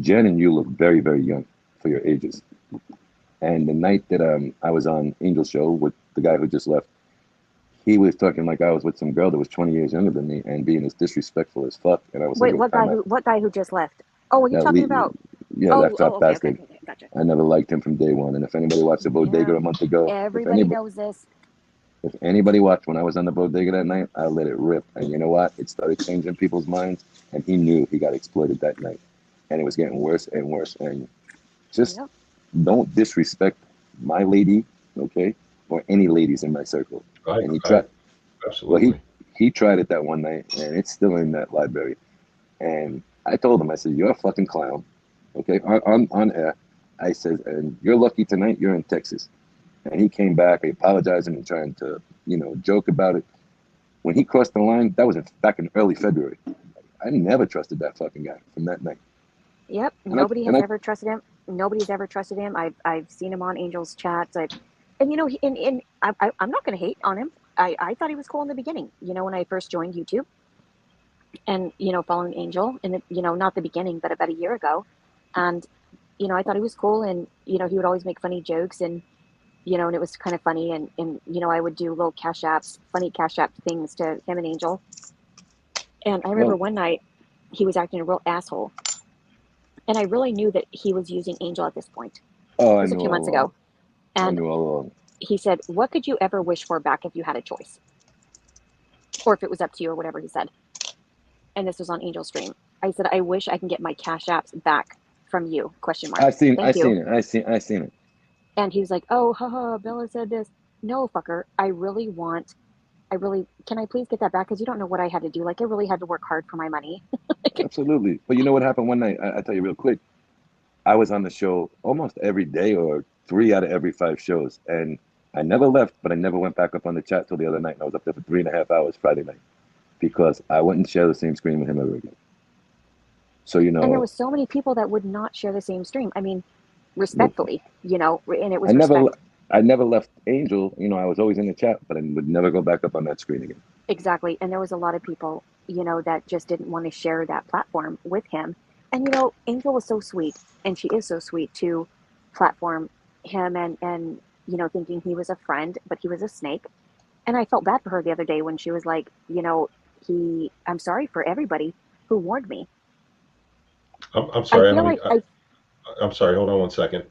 Jen and you look very, very young for your ages. And the night that I was on Angel's show with the guy who just left, he was talking like I was with some girl that was 20 years younger than me and being as disrespectful as fuck. And I was like, Wait, yo, what guy time out. who what guy who just left? Oh, are you That talking le- about? yeah, that Oh, fat oh, okay, okay, bastard. okay, okay, gotcha. I never liked him from day one. And if anybody watched the bodega Yeah, a month ago, everybody knows this. if anybody watched when I was on the bodega that night, I let it rip. And you know what? It started changing people's minds. And he knew he got exploited that night. And it was getting worse and worse. And just Yep. don't disrespect my lady, okay, or any ladies in my circle. And he I tried. Well, absolutely. he tried it that one night, and it's still in that library. And I told him, I said, "You're a fucking clown," okay, on air. I said, "And you're lucky tonight. You're in Texas." And he came back, apologizing and trying to, joke about it. When he crossed the line, that was back in early February. I never trusted that fucking guy from that night. Yep. And I Nobody and has I ever trusted him. Nobody's ever trusted him. I've seen him on Angel's chats. And I'm not going to hate on him. I thought he was cool in the beginning. When I first joined YouTube and following Angel, and not the beginning, but about a year ago, and I thought he was cool, and he would always make funny jokes, and it was kind of funny, and I would do little cash apps, funny cash app things to him and Angel. And I remember well, one night he was acting a real asshole, and I really knew that he was using Angel at this point. oh, It I was a knew few all months along. ago, I and knew all along. he said, "What could you ever wish for back if you had a choice, or if it was up to you, or whatever he said?" And this was on Angel Stream. I said, "I wish I can get my cash apps back from you?" Question mark. I Thank you. seen it. I seen it. And he was like, "Oh, haha, Bella said this." No, fucker. I really, can I please get that back? Because you don't know what I had to do. Like, I really had to work hard for my money. Absolutely. But you know what happened one night? I tell you real quick. I was on the show almost every day or 3 out of every 5 shows. And I never left, but I never went back up on the chat till the other night. And I was up there for 3.5 hours Friday night because I wouldn't share the same screen with him ever again. So, And there was so many people that would not share the same stream. I mean, respectfully, and it I was never, respect. I never left Angel. I was always in the chat, but I would never go back up on that screen again. Exactly. And there was a lot of people, that just didn't want to share that platform with him. And, Angel was so sweet, and she is so sweet to platform him and thinking he was a friend, but he was a snake. And I felt bad for her the other day when she was like, I'm sorry for everybody who warned me. I'm I sorry. feel like I I'm sorry. Hold on one second.